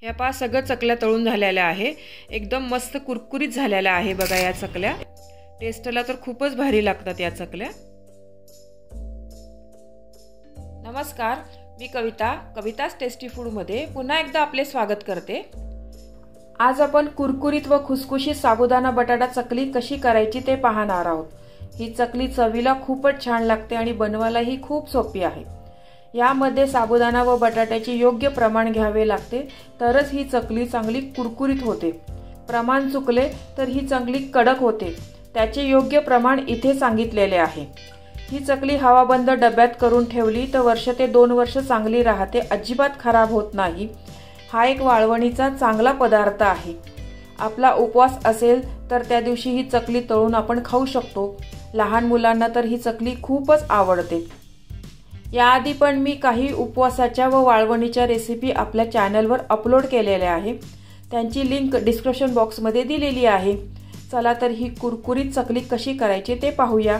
या पहा सगळं चकल्या तळून झालेल्या आहे। एकदम मस्त कुरकुरीत झालेल्या आहे बघा या चकल्या। टेस्टला तर खूपच भारी लागतात या चकल्या। नमस्कार, मी कविता's टेस्टी फूड मध्ये पुन्हा एकदा आपले स्वागत करते। आज आपण कुरकुरीत व खुसखुशीत साबुदाणा बटाटा चकली कशी करायची ते पाहणार आहोत। ही चकली चवीला खूपच छान लागते आणि बनवायलाही खूप सोपी आहे। यामध्ये साबुदाणा व बटाट्याचे योग्य प्रमाण घ्यावे लागते, तरच ही चकली चांगली कुरकुरीत होते। प्रमाण चुकले तर ही चकली कडक होते। त्याचे योग्य प्रमाण इथे सांगितलेले आहे। ही चकली हवाबंद डब्यात करून ठेवली तर वर्ष ते 2 वर्ष चांगली राहते, अजिबात खराब होत नाही। हा एक वाळवणीचा चांगला पदार्थ आहे। आपला उपवास असेल तर त्या दिवशी ही चकली तळून आपण खाऊ शकतो। लहान मुलांना तर ही चकली खूपच आवडते। याआधी पण मी काही उपवासाच्या व वाळवणीच्या रेसिपी आपल्या चॅनलवर अपलोड केलेल्या आहे, त्यांची लिंक डिस्क्रिप्शन बॉक्समध्ये दिलेली आहे। चला तर ही कुरकुरीत चकली कशी करायची ते पाहूया।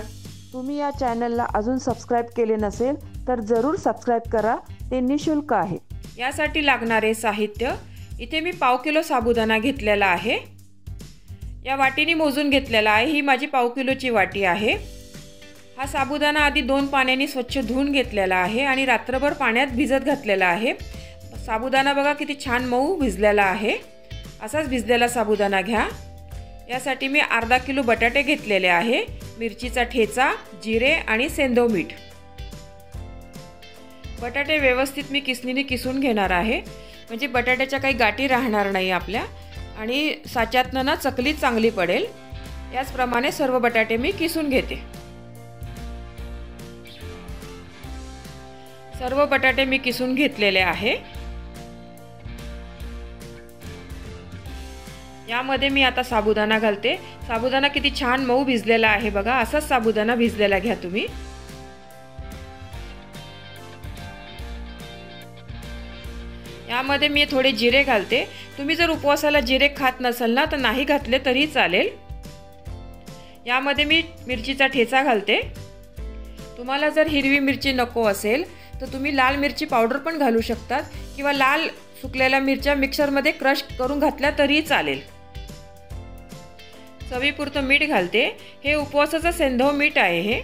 तुम्ही या चॅनलला अजून सबस्क्राइब केले नसेल तर जरूर सबस्क्राइब करा, ते निशुल्क आहे। यासाठी लागणारे साहित्य इथे मी पाव किलो साबुदाणा घेतलेला आहे। या वाटीने मोजून घेतलेला आहे। ही माझी पाव किलोची वाटी आहे। हा साबुदाणा आधी 2 पाण्याने स्वच्छ धुवून घेतलेला आहे आणि रात्रभर पाण्यात भिजत घातलेला आहे। साबुदाणा बघा किती छान मऊ भिजलेला आहे। असाच भिजलेला साबुदाणा घ्या। यासाठी मी अर्धा किलो बटाटे घेतलेले आहे, मिरचीचा ठेचा, जिरे आणि सेंधव मीठ। बटाटे व्यवस्थित मी किसणीने किसून घेणार आहे, म्हणजे बटाट्याच्या काही गाठी राहणार नाही आपल्या आणि साच्यातनं ना चकली चांगली पडेल। याचप्रमाणे सर्व बटाटे मी किसून घेते। सर्व बटाटे मी किसून घेतलेले आहे। यामध्ये मी आता साबुदाणा घालते। साबुदाणा किती छान मऊ भिजलेला आहे बघा, असाच साबुदाणा भिजलेला घ्या तुम्ही। यामध्ये मी थोडे जिरे घालते। तुम्ही जर उपवासाला जिरे खात नसाल ना तर नाही घातले तरी चालेल। यामध्ये मी मिरचीचा ठेचा घालते। तुम्हाला जर हिरवी मिरची नको असेल तर तुम्ही लाल मिरची पावडर पण घालू शकतात किंवा लाल सुकलेल्या मिरच्या मिक्सरमध्ये क्रश करून घातल्या तरी चालेल। चवीपुरतं मीठ घालते। हे उपवासाचं सेंधव मीठ आहे हे।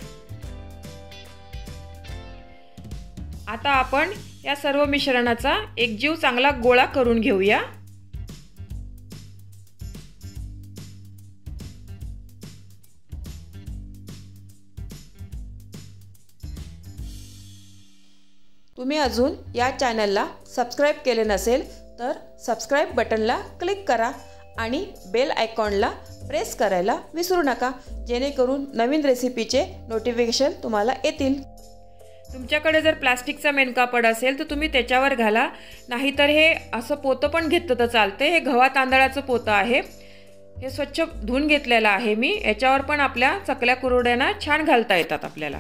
आता आपण या सर्व मिश्रणाचा एकजीव चांगला गोळा करून घेऊया। तुम्ही अजून या चॅनलला सबस्क्राइब केले नसेल तर सबस्क्राइब बटनला क्लिक करा आणि बेल आयकॉनला प्रेस करायला विसरू नका, जेणेकरून नवीन रेसिपीचे नोटिफिकेशन तुम्हाला येतील। तुमच्याकडे जर प्लास्टिकचा मेनकापड असेल तर तुम्ही त्याच्यावर घाला, नाहीतर हे असं पोतं पण घेतलं तर चालते। हे गव्हा तांदळाचं पोतं आहे, हे स्वच्छ धुवून घेतलेलं आहे मी। याच्यावर पण आपल्या चकल्या कुरड्यांना छान घालता येतात आपल्याला।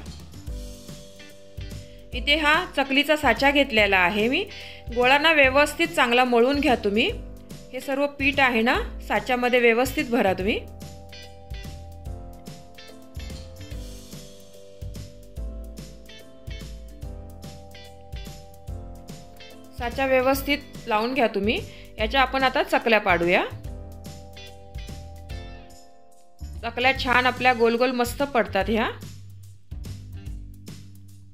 इथे हा चकलीचा साचा घेतलेला आहे मी। गोळांना व्यवस्थित चांगला मळून घ्या तुम्ही। हे सर्व पीठ आहे ना साच्यामध्ये व्यवस्थित भरा तुम्ही। साचा व्यवस्थित लावून घ्या तुम्ही। याच्या आपण आता चकल्या पाडूया। चकल्या छान आपल्या गोल गोल मस्त पडतात ह्या।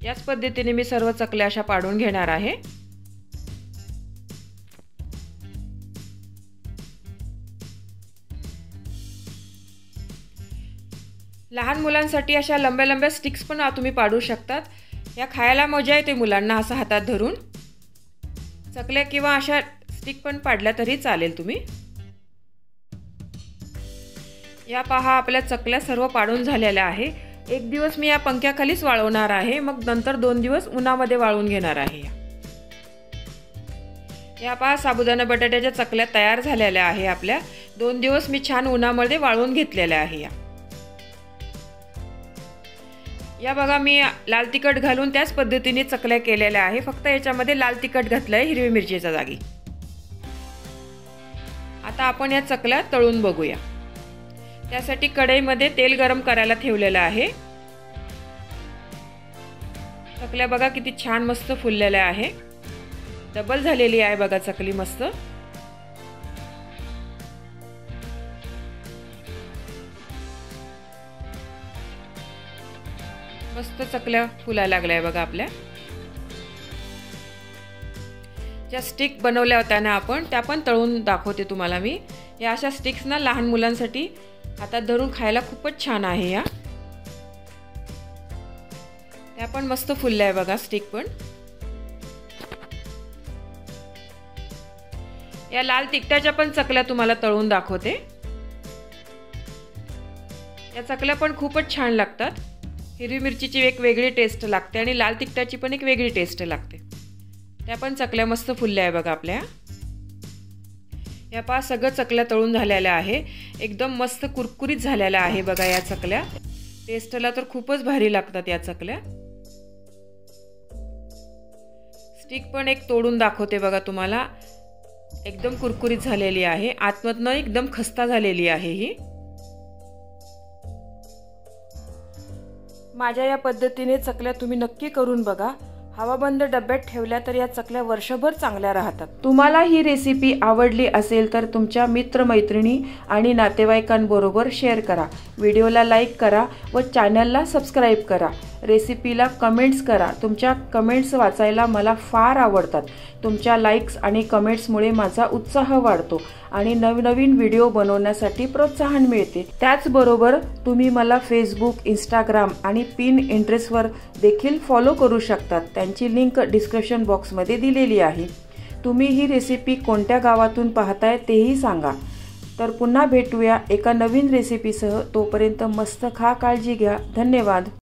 याच पद्धतीने मी सर्व चकल्या अशा पाडून घेणार आहे। लहान मुलांसाठी अशा लंब्या लंब्या स्टिक्स पण तुम्ही पाडू शकतात। या खायला मजा येते मुलांना असं हातात धरून। चकल्या किंवा अशा स्टिक पण पाडल्या तरी चालेल तुम्ही। या पहा आपल्या चकल्या सर्व पाडून झालेल्या आहे। एक दिवस मी या पंख्याखालीच वाळवणार आहे, मग नंतर 2 दिवस उन्हामध्ये वाळवून घेणार आहे। या पहा साबुदाणा बटाट्याच्या चकल्या तयार झालेल्या आहे आपल्या। 2 दिवस मी छान उन्हामध्ये वाळवून घेतलेल्या आहे। या बघा मी लाल तिखट घालून त्याच पद्धतीने चकल्या केलेल्या आहे, फक्त याच्यामध्ये लाल तिखट घातलंय हिरवी मिरचीच्या जागी। आता आपण या चकल्या तळून बघूया। त्यासाठी कढईमध्ये तेल गरम करायला ठेवलेलं आहे। चकल्या बघा किती छान मस्त फुललेल्या आहे। डबल झालेली आहे बघा चकली मस्त। मस्त चकल्या फुलायला लागल्या बघा आपल्या. ज्या स्टिक बनवल्या होत्या ना आपण, त्या पण तळून दाखवते तुम्हाला मी. या अशा स्टिक्स ना लहान मुलांसाठी हातात धरून खायला खूपच छान आहे या. त्या पण मस्त फुलल्या आहे बघा स्टिक पण. या लाल तिखटाच्या पण चकल्या तुम्हाला तळून दाखवते. या चकल्या पण खूपच छान लागतात. हिरवी मिरचीची एक वेगळी टेस्ट लागते आणि लाल तिखटाची पण एक वेगळी टेस्ट लागते. त्या पण चकल्या मस्त फुलल्या आहे बघा आपल्या. या पहा सगळं चकल्या तळून झालेल्या आहे. एकदम मस्त कुरकुरीत झालेल्या आहे बघा या चकल्या. टेस्टला तर खूपच भारी लागतात या चकल्या. स्टिक पण एक तोडून दाखवते बघा तुम्हाला. एकदम कुरकुरीत झालेली आहे. आतमधनं एकदम खस्ता झालेली आहे ही. माझ्या या पद्धतीने चकल्या तुम्ही नक्की करून बघा. हवाबंद डब्यात ठेवल्या तर या चकल्या वर्षभर चांगल्या राहतात. तुम्हाला ही रेसिपी आवडली असेल तर तुमच्या मित्रमैत्रिणी आणि नातेवाईकांबरोबर शेअर करा. व्हिडिओला लाईक करा व चॅनलला सबस्क्राईब करा. रेसिपीला कमेंट्स करा. तुमच्या कमेंट्स वाचायला मला फार आवडतात. तुमच्या लाईक्स आणि कमेंट्समुळे माझा उत्साह वाढतो आणि नवनवीन व्हिडिओ बनवण्यासाठी प्रोत्साहन मिळते. त्याचबरोबर तुम्ही मला फेसबुक, इंस्टाग्राम आणि पिनइंटरेस्टवर देखील फॉलो करू शकतात. त्यांची लिंक डिस्क्रिप्शन बॉक्समध्ये दिलेली आहे. तुम्ही ही रेसिपी कोणत्या गावातून पाहताय तेही सांगा. तर पुन्हा भेटूया एका नवीन रेसिपीसह. तोपर्यंत मस्त खा, काळजी घ्या. धन्यवाद.